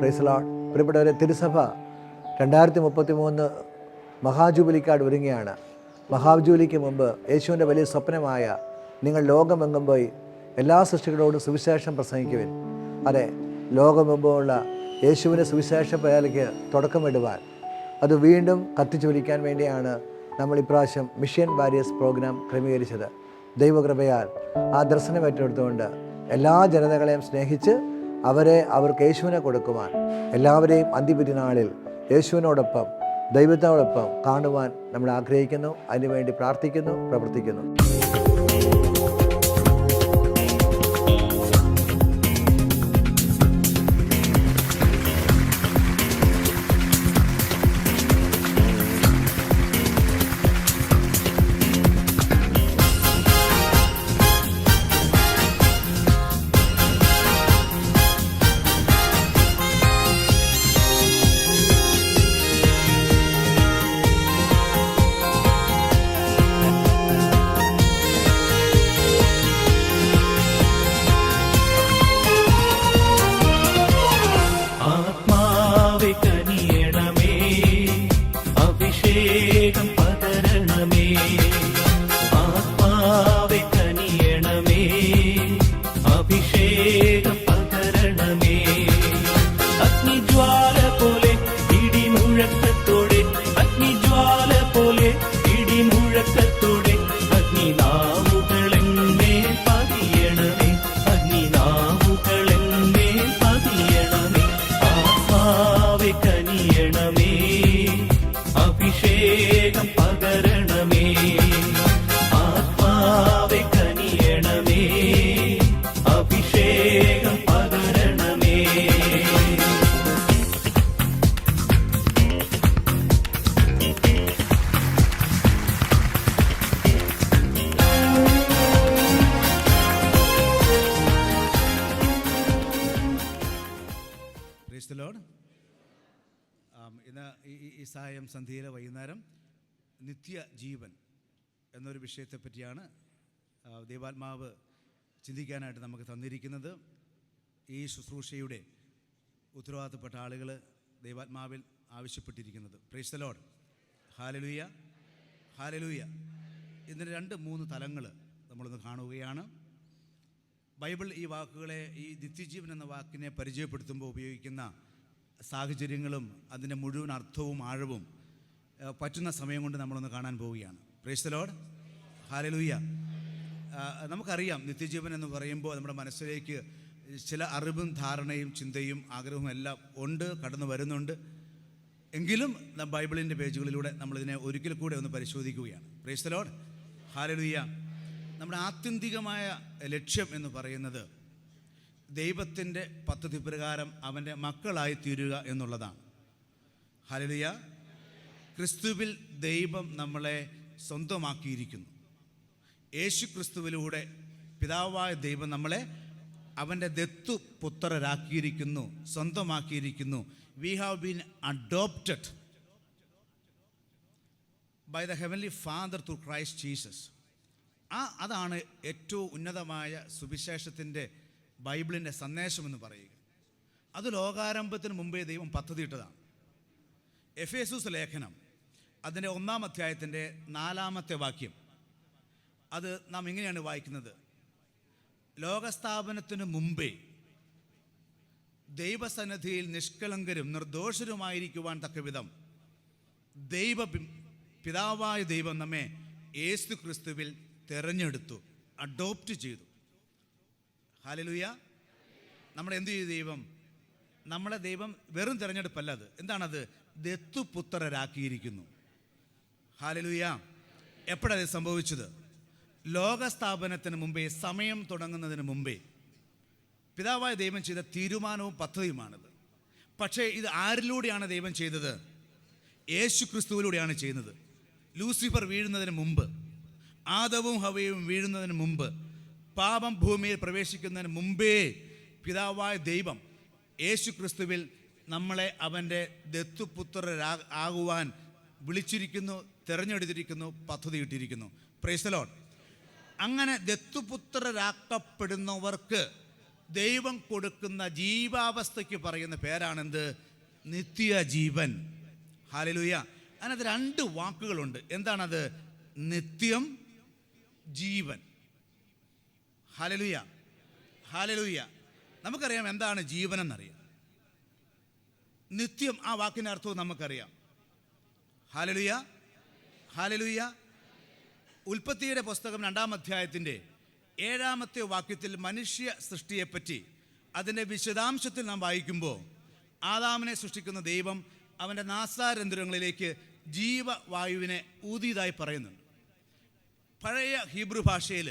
Praise the Lord. പ്രിയപ്പെട്ടവരെ, തിരുസഭ 2033 മഹാജൂബിലിക്കാട് ഒരുങ്ങിയാണ്. മഹാജൂബിലിക്ക് മുമ്പ് യേശുവിൻ്റെ വലിയ സ്വപ്നമായ നിങ്ങൾ ലോകമെങ്ങും പോയി എല്ലാ സൃഷ്ടികളോടും സുവിശേഷം പ്രസംഗിക്കുവിൻ. അതെ, ലോകമെമ്പുമുള്ള യേശുവിൻ്റെ സുവിശേഷ പേരയ്ക്ക് തുടക്കമിടുവാൻ, അത് വീണ്ടും കത്തിച്ചൊലിക്കാൻ വേണ്ടിയാണ് നമ്മൾ ഇപ്രാവശ്യം മിഷൻ വാരിയേഴ്സ് പ്രോഗ്രാം ക്രമീകരിച്ചത്. ദൈവകൃപയാൽ ആ ദർശനം ഏറ്റെടുത്തുകൊണ്ട് എല്ലാ ജനതകളെയും സ്നേഹിച്ച് അവർക്ക് യേശുവിനെ കൊടുക്കുവാൻ, എല്ലാവരെയും അന്ത്യവിധിനാളിൽ യേശുവിനോടൊപ്പം ദൈവത്തോടൊപ്പം കാണുവാൻ നമ്മൾ ആഗ്രഹിക്കുന്നു. അതിനുവേണ്ടി പ്രാർത്ഥിക്കുന്നു, പ്രവർത്തിക്കുന്നു. ഇന്ന് ഈ സായം സന്ധ്യയിലെ വൈകുന്നേരം നിത്യജീവൻ എന്നൊരു വിഷയത്തെപ്പറ്റിയാണ് ദൈവാത്മാവ് ചിന്തിക്കാനായിട്ട് നമുക്ക് തന്നിരിക്കുന്നത്. ഈ ശുശ്രൂഷയുടെ ഉത്തരവാദിത്തപ്പെട്ട ആളുകൾ ദൈവാത്മാവിൽ ആവശ്യപ്പെട്ടിരിക്കുന്നത്. Praise the Lord. Hallelujah, hallelujah. ഇതിന് 2-3 തലങ്ങൾ നമ്മളൊന്ന് കാണുകയാണ്. ബൈബിൾ ഈ വാക്കുകളെ, ഈ നിത്യജീവൻ എന്ന വാക്കിനെ പരിചയപ്പെടുത്തുമ്പോൾ ഉപയോഗിക്കുന്ന സാഹചര്യങ്ങളും അതിൻ്റെ മുഴുവൻ അർത്ഥവും ആഴവും പറ്റുന്ന സമയം കൊണ്ട് നമ്മളൊന്ന് കാണാൻ പോവുകയാണ്. Praise the Lord, hallelujah. നമുക്കറിയാം, നിത്യജീവൻ എന്ന് പറയുമ്പോൾ നമ്മുടെ മനസ്സിലേക്ക് ചില അറിവും ധാരണയും ചിന്തയും ആഗ്രഹവും എല്ലാം ഉണ്ട്, കടന്നു വരുന്നുണ്ട്. എങ്കിലും ബൈബിളിൻ്റെ പേജുകളിലൂടെ നമ്മളിതിനെ ഒരിക്കൽ കൂടെ ഒന്ന് പരിശോധിക്കുകയാണ്. Praise the Lord, hallelujah. നമ്മുടെ ആത്യന്തികമായ ലക്ഷ്യം എന്ന് പറയുന്നത് ദൈവത്തിൻ്റെ പദ്ധതി പ്രകാരം അവൻ്റെ മക്കളായി തീരുക എന്നുള്ളതാണ്. ഹല്ലേലൂയ. ക്രിസ്തുവിൽ ദൈവം നമ്മളെ സ്വന്തമാക്കിയിരിക്കുന്നു. യേശു ക്രിസ്തുവിലൂടെ പിതാവായ ദൈവം നമ്മളെ അവൻ്റെ ദത്തുപുത്രരാക്കിയിരിക്കുന്നു, സ്വന്തമാക്കിയിരിക്കുന്നു. We have been adopted by the heavenly father through Christ Jesus. അതാണ് ഏറ്റവും ഉന്നതമായ സുവിശേഷത്തിൻ്റെ, ബൈബിളിൻ്റെ സന്ദേശമെന്ന് പറയുക. അത് ലോകാരംഭത്തിന് മുമ്പേ ദൈവം പദ്ധതിയിട്ടതാണ്. എഫേസൂസ് ലേഖനം അതിൻ്റെ 1-ാം അധ്യായത്തിൻ്റെ 4-ാമത്തെ വാക്യം, അത് നാം ഇങ്ങനെയാണ് വായിക്കുന്നത്: ലോകസ്ഥാപനത്തിന് മുമ്പേ ദൈവസന്നിധിയിൽ നിഷ്കളങ്കരും നിർദോഷരുമായിരിക്കുവാൻ തക്കവിധം പിതാവായ ദൈവം നമ്മെ യേശു ക്രിസ്തുവിൽ തിരഞ്ഞെടുത്തു, അഡോപ്റ്റ് ചെയ്തു. ഹല്ലേലൂയ. നമ്മളെ എന്ത് ചെയ്തു ദൈവം? നമ്മളെ ദൈവം വെറും തിരഞ്ഞെടുപ്പല്ല, അത് എന്താണത്? ദത്തുപുത്രരാക്കിയിരിക്കുന്നു. ഹല്ലേലൂയ. എപ്പോഴത് സംഭവിച്ചത്? ലോകസ്ഥാപനത്തിന് മുമ്പേ, സമയം തുടങ്ങുന്നതിന് മുമ്പേ പിതാവായ ദൈവം ചെയ്ത തീരുമാനവും പദ്ധതിയുമാണിത്. പക്ഷേ ഇത് ആരിലൂടെയാണ് ദൈവം ചെയ്തത്? യേശു ക്രിസ്തുവിലൂടെയാണ് ചെയ്യുന്നത്. ലൂസിഫർ വീഴുന്നതിന് മുമ്പ്, ആദവും ഹവ്വയും വീഴുന്നതിന് മുമ്പ്, പാപം ഭൂമിയിൽ പ്രവേശിക്കുന്നതിന് മുമ്പേ പിതാവായ ദൈവം യേശു ക്രിസ്തുവിൽ നമ്മളെ അവൻ്റെ ദത്തുപുത്രരാകുവാൻ വിളിച്ചിരിക്കുന്നു, തിരഞ്ഞെടുത്തിരിക്കുന്നു, പദ്ധതി ഇട്ടിരിക്കുന്നു. Praise the Lord. അങ്ങനെ ദത്തുപുത്രരാക്കപ്പെടുന്നവർക്ക് ദൈവം കൊടുക്കുന്ന ജീവാവസ്ഥയ്ക്ക് പറയുന്ന പേരാണെന്ത്? നിത്യജീവൻ. ഹല്ലേലൂയ. അതിനകത്ത് 2 വാക്കുകളുണ്ട്. എന്താണത്? നിത്യം, ജീവൻ. Hallelujah, hallelujah. നമുക്കറിയാം എന്താണ് ജീവൻ എന്നറിയാം. നിത്യം, ആ വാക്കിൻ്റെ അർത്ഥവും നമുക്കറിയാം. Hallelujah, hallelujah. ഉൽപ്പത്തിയുടെ പുസ്തകം 2-ാം അധ്യായത്തിൻ്റെ 7-ാമത്തെ വാക്യത്തിൽ മനുഷ്യ സൃഷ്ടിയെപ്പറ്റി അതിൻ്റെ വിശദാംശത്തിൽ നാം വായിക്കുമ്പോൾ ആദാമിനെ സൃഷ്ടിക്കുന്ന ദൈവം അവൻ്റെ നാസാരന്ധ്രങ്ങളിലേക്ക് ജീവവായുവിനെ ഊതിയതായി പറയുന്നുണ്ട്. പഴയ ഹീബ്രു ഭാഷയിൽ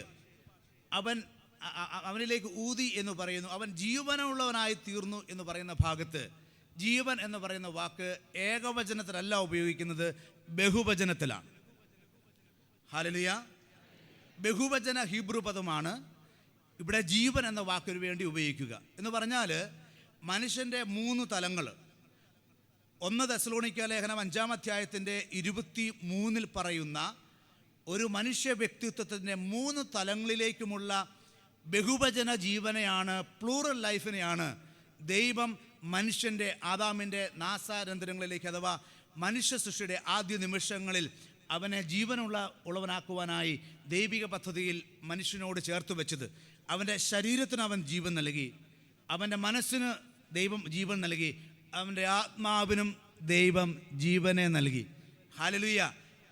അവനിലേക്ക് ഊതി എന്ന് പറയുന്നു. അവൻ ജീവനുള്ളവനായി തീർന്നു എന്ന് പറയുന്ന ഭാഗത്ത് ജീവൻ എന്ന് പറയുന്ന വാക്ക് ഏകവചനത്തിലല്ല ഉപയോഗിക്കുന്നത്, ബഹുവചനത്തിലാണ്. ഹല്ലേലൂയ. ബഹുവചന ഹീബ്രു പദമാണ് ഇവിടെ ജീവൻ എന്ന വാക്കിന് വേണ്ടി ഉപയോഗിക്കുക. എന്ന് പറഞ്ഞാൽ മനുഷ്യൻ്റെ 3 തലങ്ങൾ. 1 തെസ്സലോനിക്ക ലേഖനം 5-ാം അധ്യായത്തിൻ്റെ 23 പറയുന്ന ഒരു മനുഷ്യ വ്യക്തിത്വത്തിൻ്റെ 3 തലങ്ങളിലേക്കുമുള്ള ബഹുവചന ജീവനെയാണ്, പ്ലൂറൽ ലൈഫിനെയാണ് ദൈവം മനുഷ്യൻ്റെ ആദാമിൻ്റെ നാസാരന്ധ്രങ്ങളിലേക്ക്, അഥവാ മനുഷ്യ സൃഷ്ടിയുടെ ആദ്യ നിമിഷങ്ങളിൽ അവനെ ഉള്ളവനാക്കുവാനായി ദൈവിക പദ്ധതിയിൽ മനുഷ്യനോട് ചേർത്ത് വെച്ചത്. അവൻ്റെ ശരീരത്തിന് അവൻ ജീവൻ നൽകി, അവൻ്റെ മനസ്സിന് ദൈവം ജീവൻ നൽകി, അവൻ്റെ ആത്മാവിനും ദൈവം ജീവനെ നൽകി. ഹല്ലേലൂയ.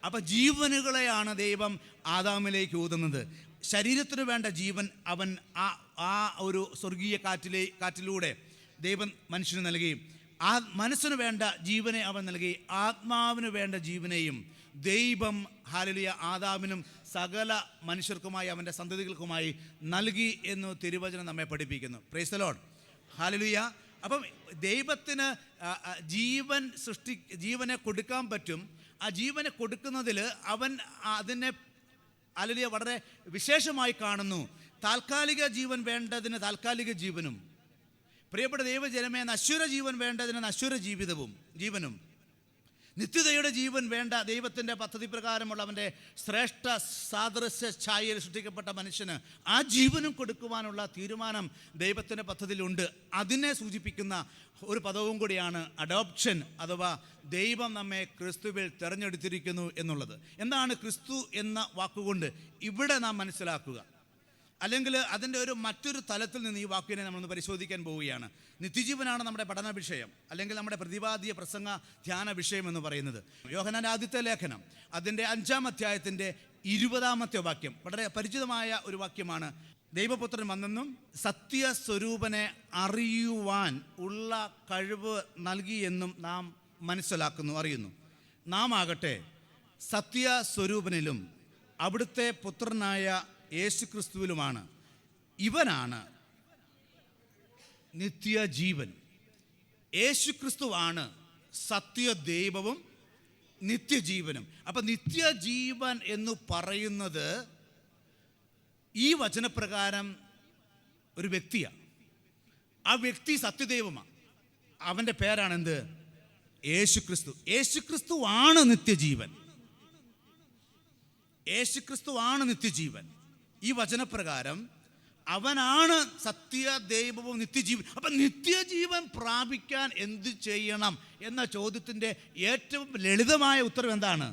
അപ്പം ജീവനുകളെയാണ് ദൈവം ആദാമിലേക്ക് ഊതുന്നത്. ശരീരത്തിന് വേണ്ട ജീവൻ അവൻ ആ ഒരു സ്വർഗീയ കാറ്റിലൂടെ ദൈവം മനുഷ്യന് നൽകി. ആ മനസ്സിന് വേണ്ട ജീവനെ അവൻ നൽകി. ആത്മാവിന് വേണ്ട ജീവനെയും ദൈവം, ഹല്ലേലൂയ, ആദാമിനും സകല മനുഷ്യർക്കുമായി അവൻ്റെ സന്തതികൾക്കുമായി നൽകി എന്ന് തിരുവചനം നമ്മെ പഠിപ്പിക്കുന്നു. Praise the Lord. ഹല്ലേലൂയ. അപ്പം ദൈവത്തിന് ജീവനെ കൊടുക്കാൻ പറ്റും. ആ ജീവനെ കൊടുക്കുന്നതിൽ അവൻ അതിനെ ഹല്ലേലൂയ വളരെ വിശേഷമായി കാണുന്നു. താൽക്കാലിക ജീവൻ വേണ്ടതിന് താൽക്കാലിക ജീവനും, പ്രിയപ്പെട്ട ദൈവജനമേ, നശ്വര ജീവൻ വേണ്ടതിന് നശ്വര ജീവനും, നിത്യതയുടെ ജീവൻ വേണ്ട ദൈവത്തിൻ്റെ പദ്ധതി പ്രകാരമുള്ള അവൻ്റെ ശ്രേഷ്ഠ സാദൃശ്യ ഛായയിൽ സൃഷ്ടിക്കപ്പെട്ട മനുഷ്യന് ആ ജീവനും കൊടുക്കുവാനുള്ള തീരുമാനം ദൈവത്തിൻ്റെ പദ്ധതിയിലുണ്ട്. അതിനെ സൂചിപ്പിക്കുന്ന ഒരു പദവും കൂടിയാണ് അഡോപ്ഷൻ, അഥവാ ദൈവം നമ്മെ ക്രിസ്തുവിൽ തിരഞ്ഞെടുത്തിരിക്കുന്നു എന്നുള്ളത്. എന്താണ് ക്രിസ്തു എന്ന വാക്കുകൊണ്ട് ഇവിടെ നാം മനസ്സിലാക്കുക? അല്ലെങ്കിൽ അതിൻ്റെ മറ്റൊരു തലത്തിൽ നിന്ന് ഈ വാക്കിനെ നമ്മളൊന്ന് പരിശോധിക്കാൻ പോവുകയാണ്. നിത്യജീവനാണ് നമ്മുടെ പഠന വിഷയം, അല്ലെങ്കിൽ നമ്മുടെ പ്രതിപാദ്യ പ്രസംഗ ധ്യാന വിഷയം എന്ന് പറയുന്നത്. യോഹന്നാന്റെ ആദ്യത്തെ ലേഖനം അതിൻ്റെ 5-ാം അധ്യായത്തിൻ്റെ 20-ാമത്തെ വാക്യം വളരെ പരിചിതമായ ഒരു വാക്യമാണ്. ദൈവപുത്രൻ വന്നെന്നും സത്യസ്വരൂപനെ അറിയുവാൻ ഉള്ള കഴിവ് നൽകിയെന്നും നാം അറിയുന്നു. നാം ആകട്ടെ സത്യസ്വരൂപനിലും അവിടുത്തെ പുത്രനായ യേശുക്രിസ്തുവിലുമാണ്. ഇവനാണ് നിത്യജീവൻ. യേശുക്രിസ്തുവാണ് സത്യദൈവവും നിത്യജീവനും. അപ്പം നിത്യജീവൻ എന്ന് പറയുന്നത് ഈ വചനപ്രകാരം ഒരു വ്യക്തിയാണ്. ആ വ്യക്തി സത്യദൈവമാണ്. അവൻ്റെ പേരാണെന്ത്? യേശുക്രിസ്തു. യേശുക്രിസ്തുവാണ് നിത്യജീവൻ. യേശുക്രിസ്തുവാണ് നിത്യജീവൻ. ഈ വചനപ്രകാരം അവനാണ് സത്യദൈവവും നിത്യജീവൻ. അപ്പം നിത്യജീവൻ പ്രാപിക്കാൻ എന്ത് ചെയ്യണം എന്ന ചോദ്യത്തിൻ്റെ ഏറ്റവും ലളിതമായ ഉത്തരം എന്താണ്?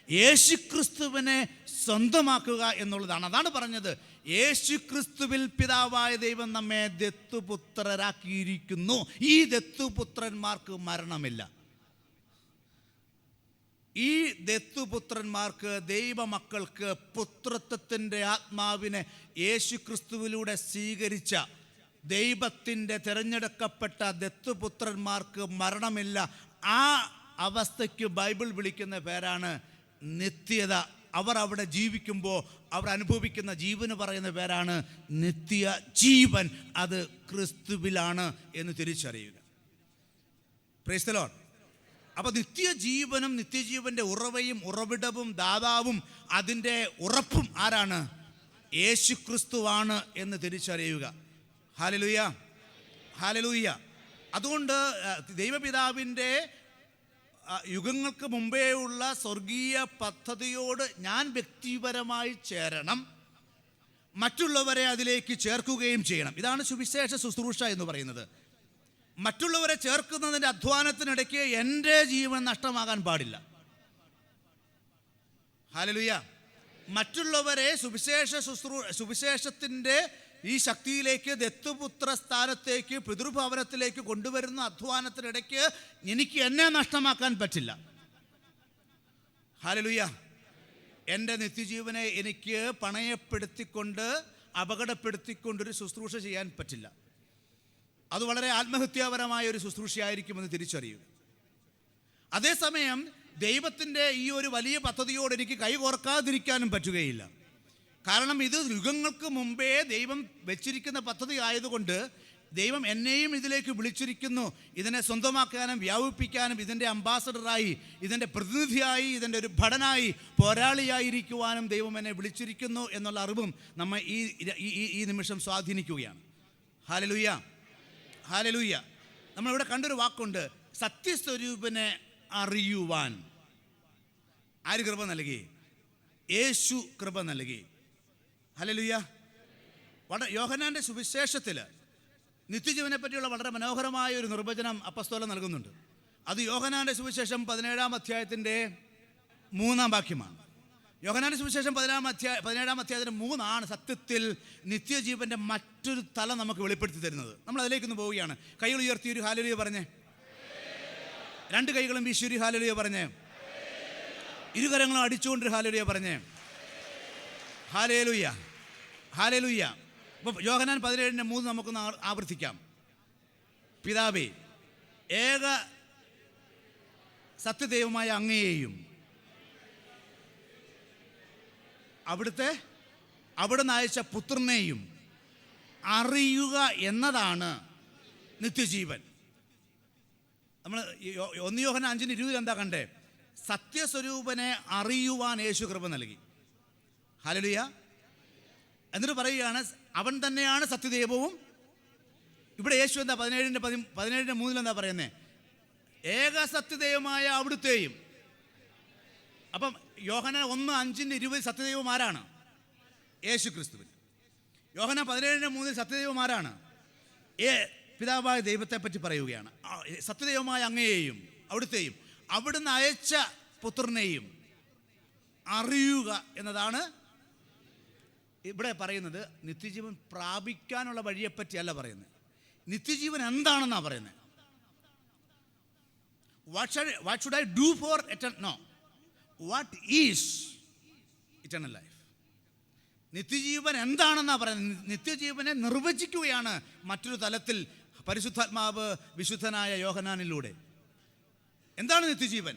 യേശുക്രിസ്തുവിനെ സ്വന്തമാക്കുക എന്നുള്ളതാണ്. അതാണ് പറഞ്ഞത്, യേശുക്രിസ്തുവിൽ പിതാവായ ദൈവം നമ്മെ ദത്തുപുത്രരാക്കിയിരിക്കുന്നു. ഈ ദത്തുപുത്രന്മാർക്ക് മരണമില്ല. ഈ ദത്തുപുത്രന്മാർക്ക്, ദൈവമക്കൾക്ക് പുത്രത്വത്തിൻ്റെ ആത്മാവിനെ യേശുക്രിസ്തുവിലൂടെ സ്വീകരിച്ച ദൈവത്തിൻ്റെ തിരഞ്ഞെടുക്കപ്പെട്ട ദത്തുപുത്രന്മാർക്ക് മരണമില്ല. ആ അവസ്ഥയ്ക്ക് ബൈബിൾ വിളിക്കുന്ന പേരാണ് നിത്യത. അവർ അവിടെ ജീവിക്കുമ്പോൾ അവർ അനുഭവിക്കുന്ന ജീവന് പറയുന്ന പേരാണ് നിത്യജീവൻ. അത് ക്രിസ്തുവിലാണ് എന്ന് തിരിച്ചറിയുക. Praise the Lord. അപ്പോൾ നിത്യജീവനും നിത്യജീവൻ്റെ ഉറവയും ഉറവിടവും ദാതാവും അതിൻ്റെ ഉറപ്പും ആരാണ്? യേശുക്രിസ്തുവാണ് എന്ന് തിരിച്ചറിയുക. Hallelujah, hallelujah. അതുകൊണ്ട് ദൈവപിതാവിൻ്റെ യുഗങ്ങൾക്ക് മുമ്പേ ഉള്ള സ്വർഗീയ പദ്ധതിയോട് ഞാൻ വ്യക്തിപരമായി ചേരണം. മറ്റുള്ളവരെ അതിലേക്ക് ചേർക്കുകയും ചെയ്യണം. ഇതാണ് സുവിശേഷ ശുശ്രൂഷ എന്ന് പറയുന്നത്. മറ്റുള്ളവരെ ചേർക്കുന്നതിൻ്റെ അധ്വാനത്തിനിടയ്ക്ക് എൻ്റെ ജീവൻ നഷ്ടമാകാൻ പാടില്ല. ഹല്ലേലൂയ. മറ്റുള്ളവരെ സുവിശേഷത്തിൻ്റെ ഈ ശക്തിയിലേക്ക്, ദത്തുപുത്ര സ്ഥാനത്തേക്ക്, പിതൃഭവനത്തിലേക്ക് കൊണ്ടുവരുന്ന അധ്വാനത്തിനിടയ്ക്ക് എനിക്ക് എന്നെ നഷ്ടമാക്കാൻ പറ്റില്ല. ഹല്ലേലൂയ. എൻ്റെ നിത്യജീവനെ എനിക്ക് പണയപ്പെടുത്തിക്കൊണ്ട്, അപകടപ്പെടുത്തിക്കൊണ്ടൊരു ശുശ്രൂഷ ചെയ്യാൻ പറ്റില്ല. അത് വളരെ ആത്മഹത്യാപരമായ ഒരു ശുശ്രൂഷയായിരിക്കുമെന്ന് തിരിച്ചറിയുക. അതേസമയം ദൈവത്തിൻ്റെ ഈ ഒരു വലിയ പദ്ധതിയോട് എനിക്ക് കൈകോർക്കാതിരിക്കാനും പറ്റുകയില്ല. കാരണം ഇത് യുഗങ്ങൾക്ക് മുമ്പേ ദൈവം വെച്ചിരിക്കുന്ന പദ്ധതി ആയതുകൊണ്ട് ദൈവം എന്നെയും ഇതിലേക്ക് വിളിച്ചിരിക്കുന്നു. ഇതിനെ സ്വന്തമാക്കാനും വ്യാപിപ്പിക്കാനും, ഇതിൻ്റെ അംബാസഡറായി, ഇതിൻ്റെ പ്രതിനിധിയായി, ഇതിൻ്റെ ഒരു ഭടനായി, പോരാളിയായിരിക്കുവാനും ദൈവം എന്നെ വിളിച്ചിരിക്കുന്നു എന്നുള്ള അറിവും നമ്മെ ഈ നിമിഷം സ്വാധീനിക്കുകയാണ്. Hallelujah, hallelujah. നമ്മളിവിടെ കണ്ടൊരു വാക്കുണ്ട്, സത്യസ്വരൂപനെ അറിയുവാൻ. ആര് കൃപ നൽകി? യേശു കൃപ നൽകി. ഹല്ലേലൂയ. യോഹന്നാൻ്റെ സുവിശേഷത്തിൽ നിത്യജീവനെ പറ്റിയുള്ള വളരെ മനോഹരമായ ഒരു നിർവചനം അപ്പസ്തോലൻ നൽകുന്നുണ്ട്. അത് യോഹന്നാൻ്റെ സുവിശേഷം 17-ാം അധ്യായത്തിൻ്റെ 3-ാം വാക്യമാണ്. യോഹന്നാൻ്റെ സുവിശേഷം 17-ാം അധ്യായത്തിൻ്റെ 3 സത്യത്തിൽ നിത്യജീവൻ്റെ മറ്റൊരു തലം നമുക്ക് വെളിപ്പെടുത്തി തരുന്നത്. നമ്മൾ അതിലേക്കൊന്ന് പോവുകയാണ്. കൈകൾ ഉയർത്തി ഒരു ഹല്ലേലൂയ പറഞ്ഞേ. 2 കൈകളും വീശി ഒരു ഹല്ലേലൂയ പറഞ്ഞേ. ഇരുകരങ്ങളും അടിച്ചുകൊണ്ടൊരു ഹല്ലേലൂയ പറഞ്ഞേ. Hallelujah, hallelujah. അപ്പോൾ യോഹന്നാൻ 17:3 നമുക്കൊന്ന് ആവർത്തിക്കാം. പിതാവേ, ഏക സത്യദൈവമായ അങ്ങയെയും അവിടുന്ന് അയച്ച പുത്രനെയും അറിയുക എന്നതാണ് നിത്യജീവൻ. നമ്മൾ 1 യോഹന്നാൻ 5:20 എന്താ കണ്ടേ? സത്യസ്വരൂപനെ അറിയുവാൻ യേശു കൃപ നൽകി. ഹല്ലേലൂയ. എന്നിട്ട് പറയുകയാണ്, അവൻ തന്നെയാണ് സത്യദൈവവും. ഇവിടെ യേശു എന്താ 17:3 എന്താ പറയുന്നത്? ഏക സത്യദൈവമായ അവിടുത്തെയും. അപ്പം യോഹന്നാൻ 1:5-20 സത്യദൈവം ആരാണ്? യേശു ക്രിസ്തുവിന്. യോഹന്നാൻ 17:3 സത്യദൈവം ആരാണ്? പിതാവായ ദൈവത്തെ പറ്റി പറയുകയാണ്. സത്യദൈവമായ അങ്ങയെയും അവിടുത്തെയും അവിടുന്ന് അയച്ച പുത്രനെയും അറിയുക എന്നതാണ് ഇവിടെ പറയുന്നത്. നിത്യജീവൻ പ്രാപിക്കാനുള്ള വഴിയെപ്പറ്റിയല്ല പറയുന്നത്. നിത്യജീവൻ എന്താണെന്നാണ് പറയുന്നത്. What should I do for eternal? No. What is eternal life? നിത്യജീവൻ എന്താണെന്നാണ് പറയുന്നത്. നിത്യജീവനെ നിർവചിക്കുകയാണ് മറ്റൊരു തലത്തിൽ പരിശുദ്ധാത്മാവ് വിശുദ്ധനായ യോഹന്നാനിലൂടെ. എന്താണ് നിത്യജീവൻ?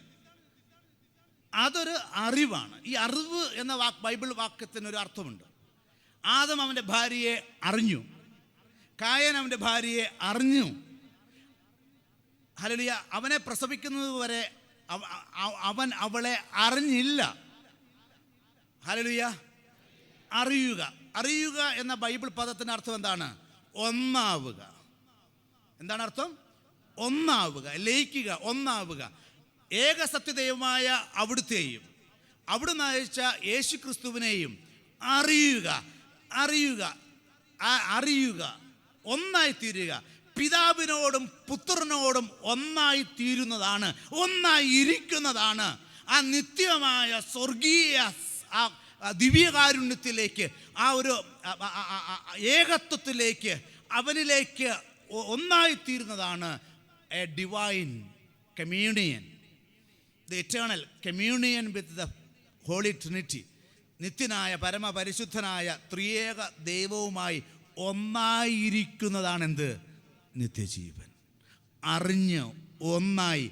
അതൊരു അറിവാണ്. ഈ അറിവ് എന്ന ബൈബിൾ വാക്യത്തിനൊരു അർത്ഥമുണ്ട്. ആദം അവൻ്റെ ഭാര്യയെ അറിഞ്ഞു, കായൻ അവൻ്റെ ഭാര്യയെ അറിഞ്ഞു. ഹല്ലേലൂയ. അവനെ പ്രസവിക്കുന്നത് വരെ അവൻ അവളെ അറിഞ്ഞില്ല. ഹല്ലേലൂയ. അറിയുക എന്ന ബൈബിൾ പദത്തിൻ്റെ അർത്ഥം എന്താണ്? ഒന്നാവുക. എന്താണ് അർത്ഥം? ഒന്നാവുക, ലയിക്കുക, ഒന്നാവുക. ഏക സത്യദൈവമായ അവിടുത്തെയും അവിടുന്ന് അയച്ച യേശു ക്രിസ്തുവിനെയും അറിയുക, ഒന്നായിത്തീരുക. പിതാവിനോടും പുത്രനോടും ഒന്നായിത്തീരുന്നതാണ്, ഒന്നായി ഇരിക്കുന്നതാണ് ആ നിത്യമായ സ്വർഗീയ ദിവ്യകാരുണ്യത്തിലേക്ക്, ആ ഒരു ഏകത്വത്തിലേക്ക്, അവനിലേക്ക് ഒന്നായിത്തീരുന്നതാണ് a divine communion, the eternal communion with the holy trinity. നിത്യനായ പരമപരിശുദ്ധനായ ത്രിയേക ദൈവവുമായി ഒന്നായിരിക്കുന്നതാണെന്ത്? നിത്യജീവൻ. അറിഞ്ഞ് ഒന്നായി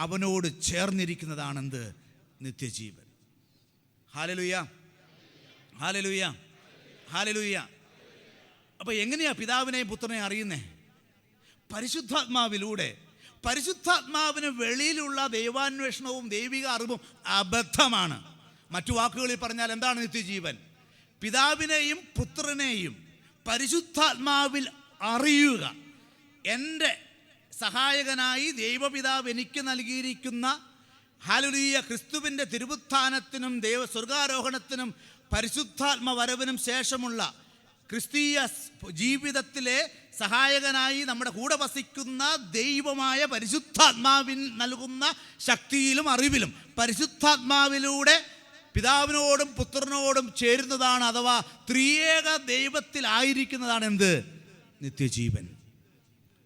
അവനോട് ചേർന്നിരിക്കുന്നതാണെന്ത്? നിത്യജീവൻ. Hallelujah, hallelujah, hallelujah. അപ്പോൾ എങ്ങനെയാ പിതാവിനെയും പുത്രനെയും അറിയുന്നേ? പരിശുദ്ധാത്മാവിലൂടെ. പരിശുദ്ധാത്മാവിന് വെളിയിലുള്ള ദൈവാന്വേഷണവും ദൈവിക അറിവും അബദ്ധമാണ്. മറ്റു വാക്കുകളിൽ പറഞ്ഞാൽ എന്താണ് നിത്യജീവൻ? പിതാവിനെയും പുത്രനെയും പരിശുദ്ധാത്മാവിൽ അറിയുക. എൻ്റെ സഹായകനായി ദൈവപിതാവ് എനിക്ക് നൽകിയിരിക്കുന്ന ഹല്ലേലൂയ ക്രിസ്തുവിൻ്റെ തിരുവുത്ഥാനത്തിനും സ്വർഗാരോഹണത്തിനും പരിശുദ്ധാത്മ വരവിനും ശേഷമുള്ള ക്രിസ്തീയ ജീവിതത്തിലെ സഹായകനായി നമ്മുടെ കൂടെ വസിക്കുന്ന ദൈവമായ പരിശുദ്ധാത്മാവിൻ നൽകുന്ന ശക്തിയിലും അറിവിലും പരിശുദ്ധാത്മാവിലൂടെ പിതാവിനോടും പുത്രനോടും ചേരുന്നതാണ്, അഥവാ ത്രിയേക ദൈവത്തിലായിരിക്കുന്നതാണ് എന്ത്? നിത്യജീവൻ.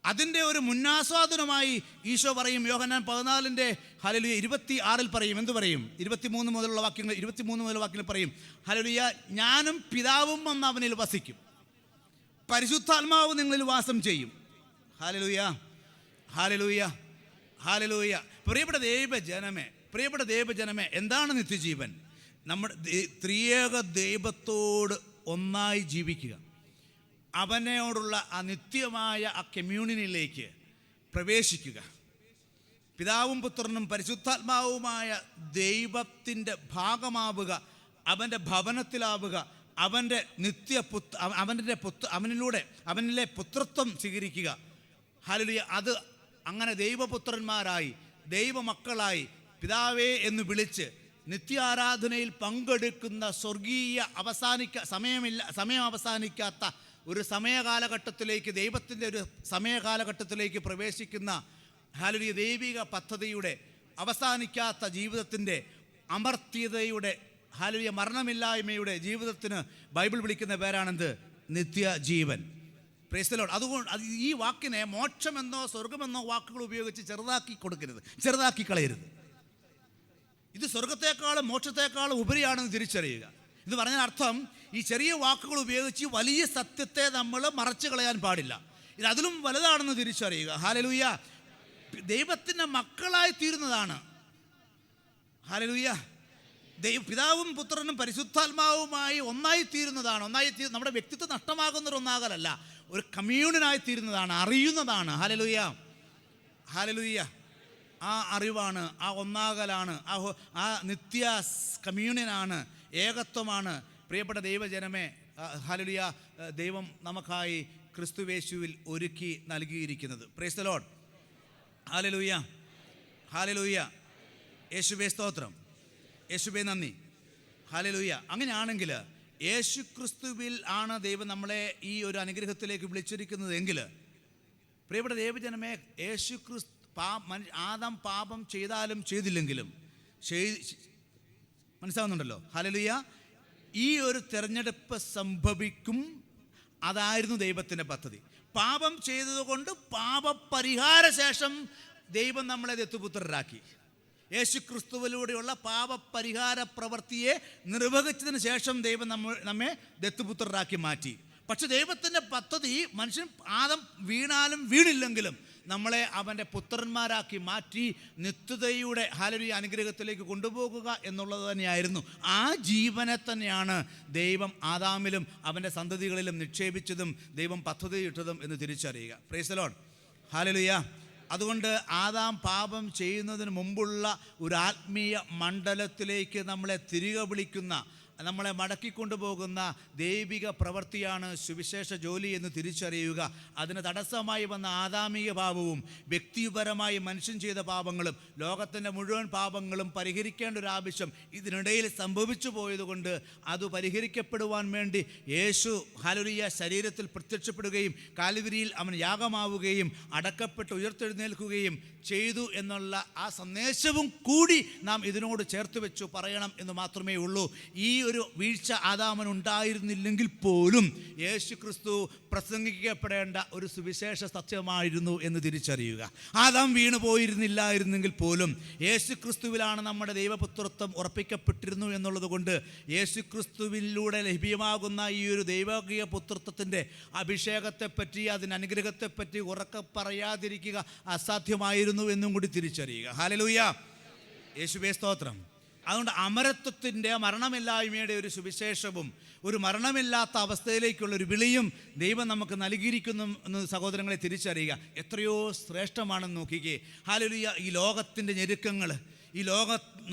അതിൻ്റെ ഒരു മുന്നാസ്വാദനമായി ഈശോ പറയും, യോഹന്നാൻ 14 ഹല്ലേലൂയ 26 പറയും. എന്ത് പറയും? 23 മുതലുള്ള വാക്യങ്ങൾ പറയും, ഹല്ലേലൂയ, ഞാനും പിതാവും വന്ന് അവനിൽ വസിക്കും, പരിശുദ്ധാത്മാവ് നിങ്ങളിൽ വാസം ചെയ്യും. Hallelujah, hallelujah, hallelujah. പ്രിയപ്പെട്ട ദൈവജനമേ, എന്താണ് നിത്യജീവൻ? നമ്മുടെ ത്രിയേക ദൈവത്തോട് ഒന്നായി ജീവിക്കുക, അവനോടുള്ള ആ നിത്യമായ ആ കമ്മ്യൂണിയനിലേക്ക് പ്രവേശിക്കുക, പിതാവും പുത്രനും പരിശുദ്ധാത്മാവുമായ ദൈവത്തിൻ്റെ ഭാഗമാവുക, അവൻ്റെ ഭവനത്തിലാവുക, അവൻ്റെ അവനിലെ പുത്രത്വം സ്വീകരിക്കുക. ഹല്ലേലൂയ. അത് അങ്ങനെ ദൈവപുത്രന്മാരായി ദൈവമക്കളായി പിതാവേ എന്ന് വിളിച്ച് നിത്യാരാധനയിൽ പങ്കെടുക്കുന്ന സ്വർഗീയ സമയം അവസാനിക്കാത്ത ഒരു സമയകാലഘട്ടത്തിലേക്ക്, ദൈവത്തിൻ്റെ ഒരു സമയകാലഘട്ടത്തിലേക്ക് പ്രവേശിക്കുന്ന ഹല്ലേലൂയ ദൈവിക പദ്ധതിയുടെ അവസാനിക്കാത്ത ജീവിതത്തിൻ്റെ അമർത്യതയുടെ ഹല്ലേലൂയ മരണമില്ലായ്മയുടെ ജീവിതത്തിന് ബൈബിൾ വിളിക്കുന്ന പേരാണെന്ത്? നിത്യജീവൻ. Praise the Lord. അതുകൊണ്ട് ഈ വാക്കിനെ മോക്ഷമെന്നോ സ്വർഗമെന്നോ വാക്കുകൾ ഉപയോഗിച്ച് ചെറുതാക്കി കളയരുത്. ഇത് സ്വർഗത്തെക്കാളും മോക്ഷത്തെക്കാളും ഉപരിയാണെന്ന് തിരിച്ചറിയുക. ഇത് പറഞ്ഞാൽ അർത്ഥം, ഈ ചെറിയ വാക്കുകൾ ഉപയോഗിച്ച് വലിയ സത്യത്തെ നമ്മൾ മറച്ചു കളയാൻ പാടില്ല. ഇത് അതിലും വലുതാണെന്ന് തിരിച്ചറിയുക. ഹല്ലേലൂയ. ദൈവത്തിൻ്റെ മക്കളായി തീരുന്നതാണ്. ഹല്ലേലൂയ. പിതാവും പുത്രനും പരിശുദ്ധാത്മാവുമായി ഒന്നായി തീരുന്നതാണ്. നമ്മുടെ വ്യക്തിത്വം നഷ്ടമാകുന്നൊരൊന്നാകലല്ല, ഒരു കമ്മ്യൂണിയനായി തീരുന്നതാണ്, അറിയുന്നതാണ്. Hallelujah, hallelujah. ആ അറിവാണ്, ആ ഒന്നാകലാണ്, ആ നിത്യ കമ്മ്യൂണിയനാണ്, ഏകത്വമാണ്. പ്രിയപ്പെട്ട ദൈവജനമേ, ഹല്ലേലൂയ, ദൈവം നമുക്കായി ക്രിസ്തുവേശുവിൽ ഒരുക്കി നൽകിയിരിക്കുന്നത്. Praise the Lord. Hallelujah, hallelujah. യേശുവേ സ്തോത്രം, യേശുവേ നന്ദി. ഹല്ലേലൂയ. അങ്ങനെയാണെങ്കിൽ യേശു ക്രിസ്തുവിൽ ആണ് ദൈവം നമ്മളെ ഈ ഒരു അനുഗ്രഹത്തിലേക്ക് വിളിച്ചിരിക്കുന്നത് എങ്കിൽ, പ്രിയപ്പെട്ട ദൈവജനമേ, യേശു ക്രിസ്തു ആദാം പാപം ചെയ്താലും ചെയ്തില്ലെങ്കിലും മനസ്സിലാവുന്നുണ്ടല്ലോ. ഹല്ലേലൂയ. ഈ ഒരു തെരഞ്ഞെടുപ്പ് സംഭവിക്കും, അതായിരുന്നു ദൈവത്തിൻ്റെ പദ്ധതി. പാപം ചെയ്തതുകൊണ്ട് പാപപരിഹാര ശേഷം ദൈവം നമ്മളെ ദത്തുപുത്രരാക്കി. യേശു ക്രിസ്തുവിലൂടെയുള്ള പാപപരിഹാര പ്രവൃത്തിയെ നിർവഹിച്ചതിന് ശേഷം ദൈവം നമ്മെ ദത്തുപുത്രരാക്കി മാറ്റി. പക്ഷെ ദൈവത്തിൻ്റെ പദ്ധതി മനുഷ്യൻ ആദം വീണാലും വീണില്ലെങ്കിലും നമ്മളെ അവൻ്റെ പുത്രന്മാരാക്കി മാറ്റി നിത്യതയുടെ ഹല്ലേലൂയ അനുഗ്രഹത്തിലേക്ക് കൊണ്ടുപോകുക എന്നുള്ളത് തന്നെയായിരുന്നു. ആ ജീവനെ തന്നെയാണ് ദൈവം ആദാമിലും അവൻ്റെ സന്തതികളിലും നിക്ഷേപിച്ചതും ദൈവം പദ്ധതിയിട്ടതും എന്ന് തിരിച്ചറിയുക. Praise the Lord. ഹല്ലേലൂയ. അതുകൊണ്ട് ആദാം പാപം ചെയ്യുന്നതിന് മുമ്പുള്ള ഒരു ആത്മീയ മണ്ഡലത്തിലേക്ക് നമ്മളെ തിരികെ വിളിക്കുന്ന, നമ്മളെ മടക്കിക്കൊണ്ടുപോകുന്ന ദൈവിക പ്രവൃത്തിയാണ് സുവിശേഷ ജോലി എന്ന് തിരിച്ചറിയുക. അതിന് തടസ്സമായി വന്ന ആദാമിക പാപവും വ്യക്തിപരമായി മനുഷ്യൻ ചെയ്ത പാപങ്ങളും ലോകത്തിൻ്റെ മുഴുവൻ പാപങ്ങളും പരിഹരിക്കേണ്ട ഒരു ആവശ്യം ഇതിനിടയിൽ സംഭവിച്ചു പോയതുകൊണ്ട് അത് പരിഹരിക്കപ്പെടുവാൻ വേണ്ടി യേശു ഹല്ലേലൂയ ശരീരത്തിൽ പ്രത്യക്ഷപ്പെടുകയും കാൽവരിയിൽ അവൻ യാഗമാവുകയും അടക്കപ്പെട്ട് ഉയർത്തെഴുന്നേൽക്കുകയും ചെയ്തു എന്നുള്ള ആ സന്ദേശവും കൂടി നാം ഇതിനോട് ചേർത്ത് വെച്ചു പറയണം എന്ന് മാത്രമേ ഉള്ളൂ. ഈ ഒരു വീഴ്ച ആദാമിനുണ്ടായിരുന്നില്ലെങ്കിൽ പോലും യേശു ക്രിസ്തു പ്രസംഗിക്കപ്പെടേണ്ട ഒരു സുവിശേഷ സത്യമായിരുന്നു എന്ന് തിരിച്ചറിയുക. ആദാം വീണു പോയിരുന്നില്ലായിരുന്നെങ്കിൽ പോലും യേശു ക്രിസ്തുവിലാണ് നമ്മുടെ ദൈവപുത്രത്വം ഉറപ്പിക്കപ്പെട്ടിരുന്നു എന്നുള്ളത് കൊണ്ട് യേശു ക്രിസ്തുവിലൂടെ ലഭ്യമാകുന്ന ഈ ഒരു ദൈവിക പുത്രത്വത്തിൻ്റെ അഭിഷേകത്തെപ്പറ്റി, അതിൻ്റെ അനുഗ്രഹത്തെപ്പറ്റി ഉറക്കെ പറയാതിരിക്കുക അസാധ്യമായിരുന്നു എന്നും കൂടി തിരിച്ചറിയുക. ഹല്ലേലൂയ, യേശുവേ സ്തോത്രം. അതുകൊണ്ട് അമരത്വത്തിൻ്റെ, മരണമില്ലായ്മയുടെ ഒരു സുവിശേഷവും ഒരു മരണമില്ലാത്ത അവസ്ഥയിലേക്കുള്ളൊരു വിളിയും ദൈവം നമുക്ക് നൽകിയിരിക്കുന്നു എന്ന് സഹോദരങ്ങളെ തിരിച്ചറിയുക. എത്രയോ ശ്രേഷ്ഠമാണെന്ന് നോക്കിക്കേ. ഹല്ലേലൂയ. ഈ ലോകത്തിൻ്റെ ഞെരുക്കങ്ങൾ, ഈ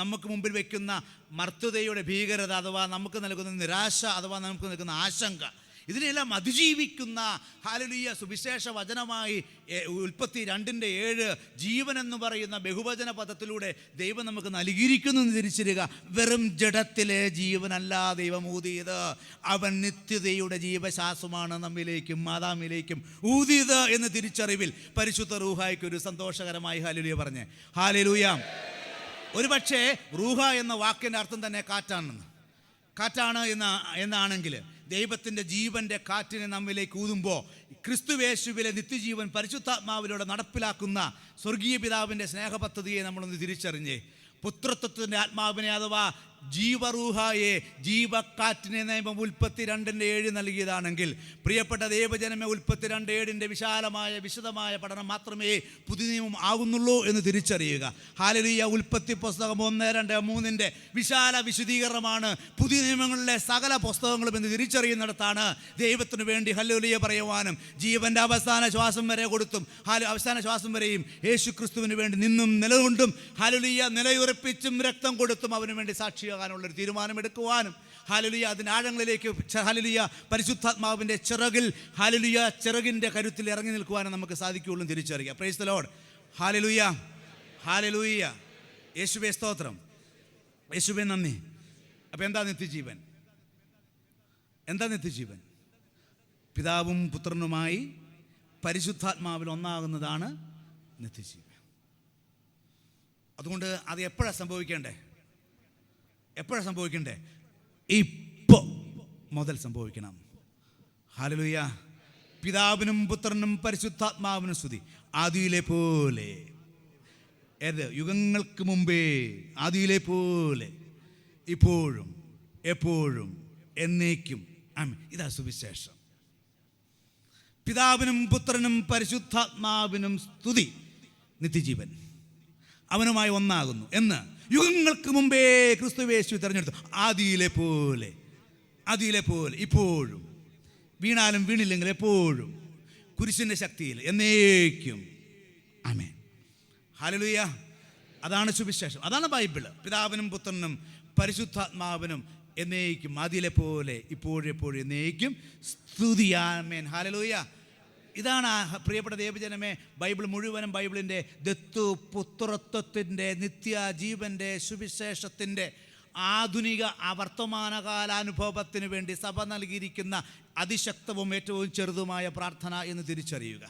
നമുക്ക് മുമ്പിൽ വയ്ക്കുന്ന മർത്യതയുടെ ഭീകരത, അഥവാ നമുക്ക് നൽകുന്ന നിരാശ, അഥവാ നമുക്ക് നൽകുന്ന ആശങ്ക, ഇതിനെല്ലാം അതിജീവിക്കുന്ന ഹല്ലേലൂയ സുവിശേഷ വചനമായി ഉൽപ്പത്തി 2:7 ജീവൻ എന്ന് പറയുന്ന ബഹുവചന പദത്തിലൂടെ ദൈവം നമുക്ക് നൽകിയിരിക്കുന്നു എന്ന് തിരിച്ചറിയുക. വെറും ജഡത്തിലെ ജീവനല്ല ദൈവം ഊതിയത്, അവൻ നിത്യതയുടെ ജീവശ്വാസമാണ് നമ്മിലേക്കും മാതാമിലേക്കും ഊതിയത് എന്ന് തിരിച്ചറിവിൽ പരിശുദ്ധ റൂഹായ്ക്ക് ഒരു സന്തോഷകരമായി ഹല്ലേലൂയ പറഞ്ഞേ. ഹല്ലേലൂയ. ഒരു പക്ഷേ റൂഹ എന്ന വാക്കിൻ്റെ അർത്ഥം തന്നെ കാറ്റാണ് എന്നാണെങ്കിൽ ദൈവത്തിൻ്റെ ജീവൻ്റെ കാറ്റിനെ നമ്മിലേക്ക് ഊതുമ്പോൾ ക്രിസ്തുവേശുവിലെ നിത്യജീവൻ പരിശുദ്ധാത്മാവിലൂടെ നടപ്പിലാക്കുന്ന സ്വർഗീയ പിതാവിൻ്റെ സ്നേഹപദ്ധതിയെ നമ്മളൊന്ന് തിരിച്ചറിഞ്ഞേ. പുത്രത്വത്തിൻ്റെ ആത്മാവിനെ അഥവാ ജീവറൂഹായെ, ജീവക്കാറ്റിനെ നിയമം ഉൽപ്പത്തി 2:7 നൽകിയതാണെങ്കിൽ പ്രിയപ്പെട്ട ദൈവജനമേ, ഉൽപ്പത്തി 2:7 വിശാലമായ വിശദമായ പഠനം മാത്രമേ പുതിയ നിയമം ആകുന്നുള്ളൂ എന്ന് തിരിച്ചറിയുക. ഹല്ലേലൂയ. ഉൽപ്പത്തി പുസ്തകം 1, 2, 3 വിശാല വിശദീകരണമാണ് പുതിയ നിയമങ്ങളിലെ സകല പുസ്തകങ്ങളും എന്ന് തിരിച്ചറിയുന്നിടത്താണ് ദൈവത്തിന് വേണ്ടി ഹല്ലേലൂയ പറയുവാനും ജീവൻ്റെ അവസാന ശ്വാസം വരെ കൊടുത്തും അവസാന ശ്വാസം വരെയും യേശു ക്രിസ്തുവിന് വേണ്ടി നിന്നും നിലകൊണ്ടും ഹല്ലേലൂയ നിലയുറപ്പിച്ചും രക്തം കൊടുത്തും അവന് വേണ്ടി സാക്ഷിയാകാനുള്ളൊരു തീരുമാനമെടുക്കുവാനും ഹല്ലേലൂയ അതിൻ്റെ ആഴങ്ങളിലേക്ക് ഹല്ലേലൂയ പരിശുദ്ധാത്മാവിൻ്റെ ചിറകിൽ ഹല്ലേലൂയ ചിറകിൻ്റെ കരുത്തിൽ ഇറങ്ങി നിൽക്കുവാനും നമുക്ക് സാധിക്കുകയുള്ളൂ തിരിച്ചറിയുക. Praise the Lord. Hallelujah, hallelujah. യേശുവേ സ്തോത്രം, യേശുവേ നന്ദി. അപ്പോൾ എന്താ നിത്യജീവൻ? പിതാവും പുത്രനുമായി പരിശുദ്ധാത്മാവിൽ ഒന്നാകുന്നതാണ് നിത്യജീവൻ. അതുകൊണ്ട് അത് എപ്പോഴാണ് സംഭവിക്കേണ്ടേ? ഇപ്പോൾ മുതൽ സംഭവിക്കണം. ഹല്ലേലൂയ. പിതാവിനും പുത്രനും പരിശുദ്ധാത്മാവിനും സ്തുതി. ആദിയിലെ പോലെ, യുഗങ്ങൾക്ക് മുമ്പേ ആദിയിലെ പോലെ, ഇപ്പോഴും എപ്പോഴും എന്നേക്കും. ആമേൻ. ഇതാ സുവിശേഷം. പിതാവിനും പുത്രനും പരിശുദ്ധാത്മാവിനും സ്തുതി. നിത്യജീവൻ അവനുമായി ഒന്നാകുന്നു എന്ന് യുഗങ്ങൾക്ക് മുമ്പേ ക്രിസ്തുവേശു തിരഞ്ഞെടുത്തു. ആദിയിലെ പോലെ ഇപ്പോഴും, വീണാലും വീണില്ലെങ്കിൽ എപ്പോഴും, കുരിശിൻ്റെ ശക്തിയിൽ എന്നേക്കും. ആമേൻ. ഹല്ലേലൂയ. അതാണ് സുവിശേഷം, അതാണ് ബൈബിള്. പിതാവിനും പുത്രനും പരിശുദ്ധാത്മാവിനും എന്നേക്കും, ആദിയിലെ പോലെ ഇപ്പോഴെപ്പോഴും എന്നേക്കും സ്തുതി. ആമേൻ. ഹല്ലേലൂയ. ഇതാണ് പ്രിയപ്പെട്ട ദൈവജനമേ, ബൈബിൾ മുഴുവനും ബൈബിളിൻ്റെ പുത്രത്വത്തിൻ്റെ നിത്യജീവൻ്റെ സുവിശേഷത്തിൻ്റെ ആധുനിക വർത്തമാനകാലാനുഭവത്തിന് വേണ്ടി സഭ നൽകിയിരിക്കുന്ന അതിശക്തവും ഏറ്റവും ചെറുതുമായ പ്രാർത്ഥന എന്ന് തിരിച്ചറിയുക.